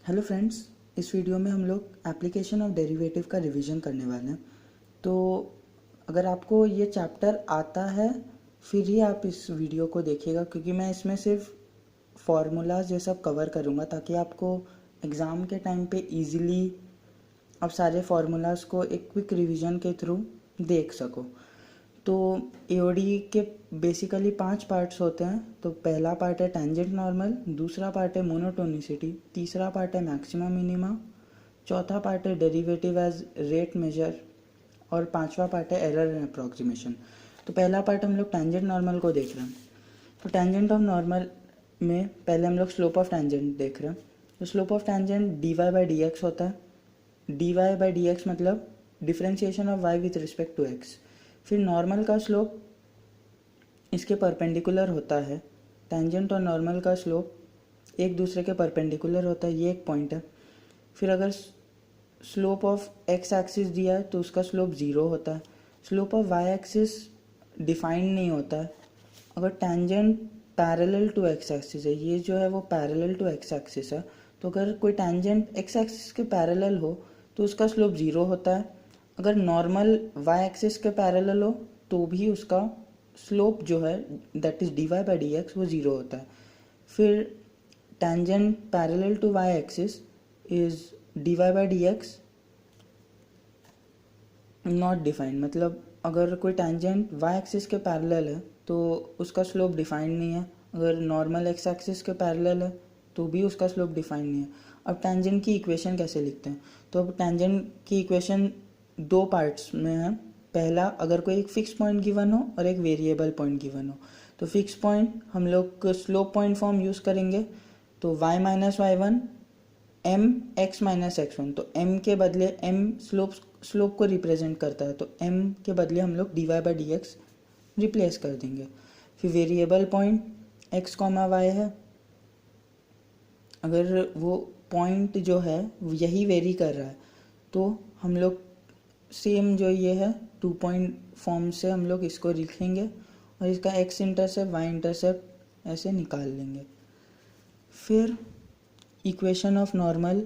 Hello friends, इस video में हम लोग एप्लीकेशन ऑफ डेरिवेटिव का रिवीजन करने वाले हैं। तो अगर आपको ये चैप्टर आता है फिर ही आप इस वीडियो को देखिएगा, क्योंकि मैं इसमें सिर्फ फार्मूलाज ये सब कवर करूँगा ताकि आपको एग्ज़ाम के टाइम पे इजीली आप सारे फार्मूलाज को एक क्विक रिवीजन के थ्रू देख सको। तो एओडी के बेसिकली 5 पार्ट्स होते हैं। तो पहला पार्ट है टेंजेंट नॉर्मल, दूसरा पार्ट है मोनोटोनिसिटी, तीसरा पार्ट है मैक्सिमा मिनिमा, चौथा पार्ट है डेरिवेटिव एज रेट मेजर और पांचवा पार्ट है एरर एंड अप्रॉक्सीमेशन। तो पहला पार्ट हम लोग टेंजेंट नॉर्मल को देख रहे हैं। तो टेंजेंट ऑफ नॉर्मल में पहले हम लोग स्लोप ऑफ टेंजेंट देख रहे हैं। तो slope of tangent d y by d x होता है। D y by d x मतलब differentiation of y with respect to x. फिर नॉर्मल का स्लोप इसके परपेंडिकुलर होता है। टेंजेंट और नॉर्मल का स्लोप एक दूसरे के परपेंडिकुलर होता है, ये एक पॉइंट है। फिर अगर स्लोप ऑफ एक्स एक्सिस दिया है तो उसका स्लोप ज़ीरो होता है। Slope of y axis defined नहीं होता है। अगर tangent parallel to x axis है, ये जो है वो पैरेलल टू एक्स एक्सिस है, तो अगर कोई टेंजेंट एक्स एक्सिस के पैरेलल हो तो उसका स्लोप ज़ीरो होता है। अगर नॉर्मल वाई एक्सिस के पैरेलल हो तो भी उसका स्लोप जो है that is d y by d x वो ज़ीरो होता है। फिर tangent parallel to y axis is d y by d x not defined, मतलब अगर कोई टेंजेंट वाई एक्सिस के पैरेलल है तो उसका स्लोप डिफाइंड नहीं है। अगर नॉर्मल एक्स एक्सिस के पैरेलल है तो भी उसका स्लोप डिफाइंड नहीं है। अब टेंजेंट की इक्वेशन कैसे लिखते हैं? तो अब टेंजेंट की इक्वेशन दो पार्ट्स में है। पहला, अगर कोई एक फिक्स पॉइंट गिवन हो और एक वेरिएबल पॉइंट गिवन हो, तो फिक्स पॉइंट हम लोग स्लोप पॉइंट फॉर्म यूज़ करेंगे। तो y minus y one m x minus x one, तो m के बदले m स्लोप को रिप्रेजेंट करता है, तो m के बदले हम लोग d y by d x replace कर देंगे। फिर variable point x comma y है। अगर वो पॉइंट जो है यही वेरी कर रहा है तो हम लोग सेम जो ये है 2 पॉइंट फॉर्म से हम लोग इसको लिखेंगे और इसका x इंटरसेप्ट y इंटरसेप्ट ऐसे निकाल लेंगे। फिर equation of normal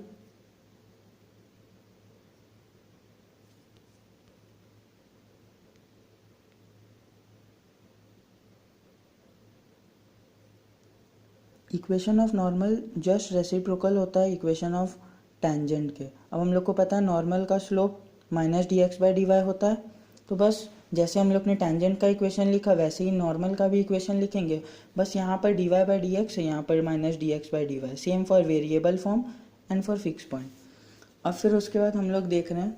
equation of normal just reciprocal होता है इक्वेशन ऑफ टेंजेंट के। अब हम लोग को पता है नॉर्मल का slope minus d x by d y होता है, तो बस जैसे हम लोग ने टेंजेंट का इक्वेशन लिखा वैसे ही नॉर्मल का भी इक्वेशन लिखेंगे। बस यहाँ पर d y by d x है, यहाँ पर minus d x by d y, same for variable form and for fix point. अब फिर उसके बाद हम लोग देख रहे हैं,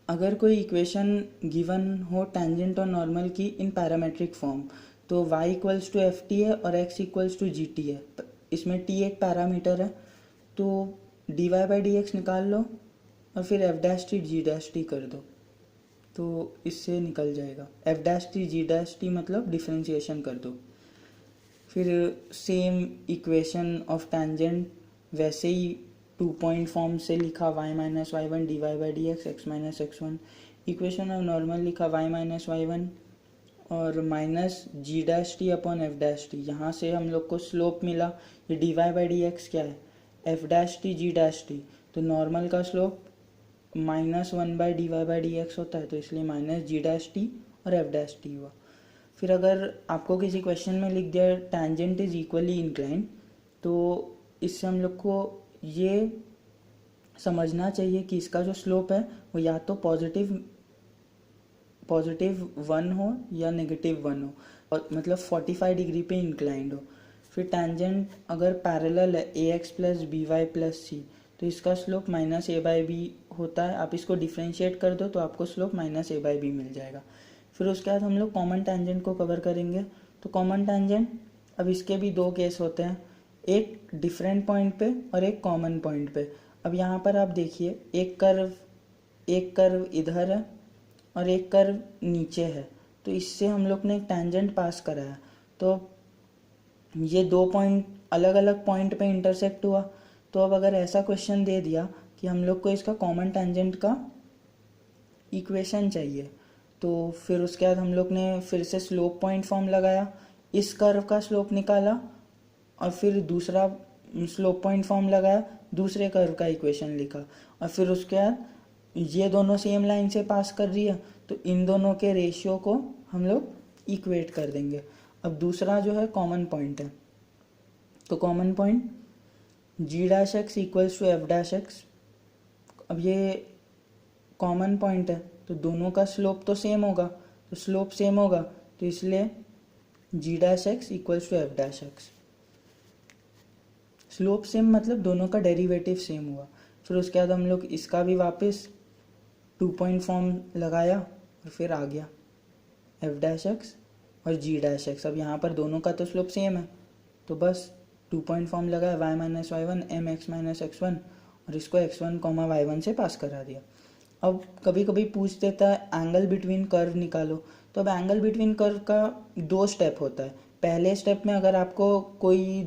अगर कोई इक्वेशन गिवन हो टेंजेंट और नॉर्मल की इन पैरामेट्रिक फॉर्म, तो y equals to f t है और x equals to g t है। इसमें t एक पैरामीटर है, तो d y by d x निकाल लो और फिर f dash t g dash t कर दो, तो इससे निकल जाएगा। F dash t g dash t मतलब डिफ्रेंशिएशन कर दो। फिर सेम इक्वेशन ऑफ टेंजेंट वैसे ही 2 पॉइंट फॉर्म से लिखा y minus y one d y by d x x minus x one. Equation of normal लिखा y माइनस वाई वन और minus g dash t upon f dash t. यहाँ से हम लोग को स्लोप मिला, ये d y by d x क्या है, f dash t g dash t. तो नॉर्मल का slope minus one by d y by d x होता है, तो इसलिए माइनस जी डैश टी और एफ डैश टी हुआ। फिर अगर आपको किसी क्वेश्चन में लिख दिया टेंजेंट इज इक्वली इंक्लाइन, तो इससे हम लोग को ये समझना चाहिए कि इसका जो स्लोप है वो या तो पॉजिटिव वन हो या नेगेटिव वन हो, और मतलब 45 डिग्री पे इंक्लाइंड हो। फिर टेंजेंट अगर पैरेलल है a x plus b y plus c, तो इसका slope minus a by b होता है। आप इसको डिफ्रेंशिएट कर दो तो आपको slope minus a by b मिल जाएगा। फिर उसके बाद हम लोग कॉमन टेंजेंट को कवर करेंगे। तो कॉमन टेंजेंट, अब इसके भी दो केस होते हैं, एक डिफरेंट पॉइंट पे और एक कॉमन पॉइंट पे। अब यहाँ पर आप देखिए एक कर्व इधर है और एक कर्व नीचे है, तो इससे हम लोग ने एक टेंजेंट पास कराया, तो ये 2 पॉइंट अलग अलग पॉइंट पे इंटरसेक्ट हुआ। तो अब अगर ऐसा क्वेश्चन दे दिया कि हम लोग को इसका कॉमन टेंजेंट का इक्वेशन चाहिए, तो फिर उसके बाद हम लोग ने फिर से स्लोप पॉइंट फॉर्म लगाया, इस कर्व का स्लोप निकाला और फिर दूसरा स्लोप पॉइंट फॉर्म लगाया, दूसरे कर्व का इक्वेशन लिखा, और फिर उसके बाद ये दोनों सेम लाइन से पास कर रही है तो इन दोनों के रेशियो को हम लोग इक्वेट कर देंगे। अब दूसरा जो है कॉमन पॉइंट है, तो common point g dash x equals to f dash x. अब ये कॉमन पॉइंट है तो दोनों का स्लोप तो सेम होगा, तो स्लोप सेम होगा तो इसलिए g dash x equals to f dash x. Slope same मतलब दोनों का डेरिवेटिव सेम हुआ। फिर उसके बाद हम लोग इसका भी वापस 2 पॉइंट फॉर्म लगाया और फिर आ गया एफ डैश एक्स और जी डैश एक्स। अब यहाँ पर दोनों का तो स्लोप सेम है तो बस 2 पॉइंट फॉर्म लगाया y minus y one m x minus x one और इसको x1 कॉमा वाई वन से पास करा दिया। अब कभी कभी पूछ देता है एंगल बिटवीन कर्व निकालो, तो अब एंगल बिटवीन कर्व का 2 स्टेप होता है। पहले स्टेप में अगर आपको कोई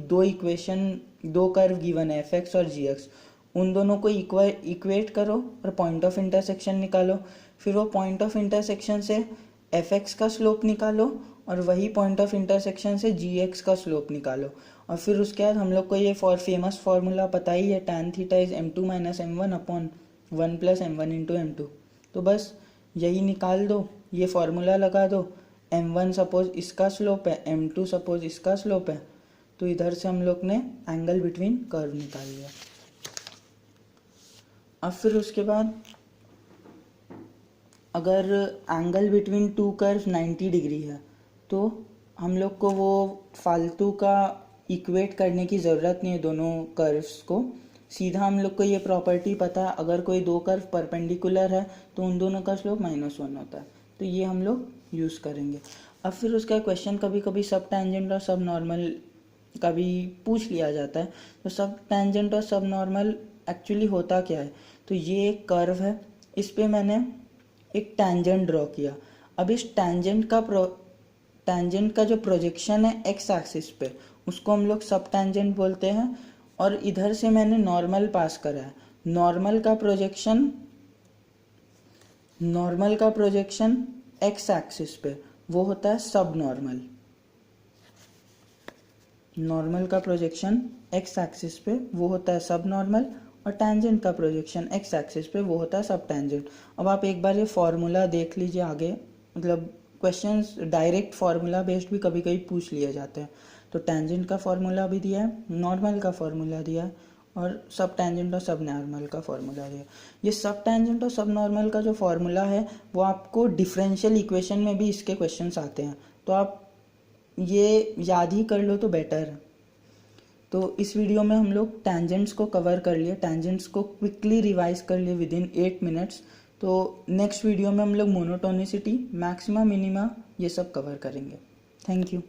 दो कर्व गिवन है एफ एक्स और जी एक्स, उन दोनों को इक्वेट करो और पॉइंट ऑफ इंटरसेक्शन निकालो। फिर वो पॉइंट ऑफ इंटरसेक्शन से एफ एक्स का स्लोप निकालो और वही पॉइंट ऑफ इंटरसेक्शन से जी एक्स का स्लोप निकालो। और फिर उसके बाद हम लोग को ये फेमस फार्मूला पता ही है, tan theta is m2 minus m1 upon 1 plus m1 into m2। तो बस यही निकाल दो, ये फार्मूला लगा दो। m1 सपोज इसका स्लोप है, m2 सपोज इसका स्लोप है, तो इधर से हम लोग ने एंगल बिटवीन कर्व निकाल लिया। अब फिर उसके बाद अगर एंगल बिटवीन 2 कर्व 90 डिग्री है तो हम लोग को वो फालतू का इक्वेट करने की ज़रूरत नहीं है दोनों कर्व्स को। सीधा हम लोग को ये प्रॉपर्टी पता है, अगर कोई 2 कर्व परपेंडिकुलर है तो उन दोनों का स्लोप -1 होता है, तो ये हम लोग यूज़ करेंगे। अब फिर उसका क्वेश्चन कभी कभी सब टेंजेंट और सब नॉर्मल का भी पूछ लिया जाता है। तो सब टेंजेंट और सब नॉर्मल एक्चुअली होता क्या है, तो ये एक कर्व है, इस पर मैंने एक टेंजेंट ड्रॉ किया। अब इस टेंजेंट का जो प्रोजेक्शन है एक्स एक्सिस पे, उसको हम लोग सब टेंजेंट बोलते हैं। और इधर से मैंने नॉर्मल पास करा है। नॉर्मल का प्रोजेक्शन एक्स एक्सिस पे वो होता है सब नॉर्मल। नॉर्मल का प्रोजेक्शन एक्स एक्सिस पे वो होता है सब नॉर्मल और टेंजेंट का प्रोजेक्शन एक्स एक्सिस पे वो होता है सब टेंजेंट। अब आप एक बार ये फॉर्मूला देख लीजिए आगे, मतलब क्वेश्चंस डायरेक्ट फार्मूला बेस्ड भी कभी कभी पूछ लिए जाते हैं। तो टेंजेंट का फार्मूला भी दिया है, नॉर्मल का फार्मूला दिया है और सब टेंजेंट और सब नॉर्मल का फार्मूला दिया है। ये सब टेंजेंट और सब नॉर्मल का जो फार्मूला है वो आपको डिफरेंशियल इक्वेशन में भी इसके क्वेश्चंस आते हैं, तो आप ये याद ही कर लो तो बेटर है। तो इस वीडियो में हम लोग टेंजेंट्स को कवर कर लिए, टेंजेंट्स को क्विकली रिवाइज कर लिए विदिन 8 मिनट्स। तो नेक्स्ट वीडियो में हम लोग मोनोटोनिसिटी, मैक्सिमा, मिनिमा ये सब कवर करेंगे। Thank you.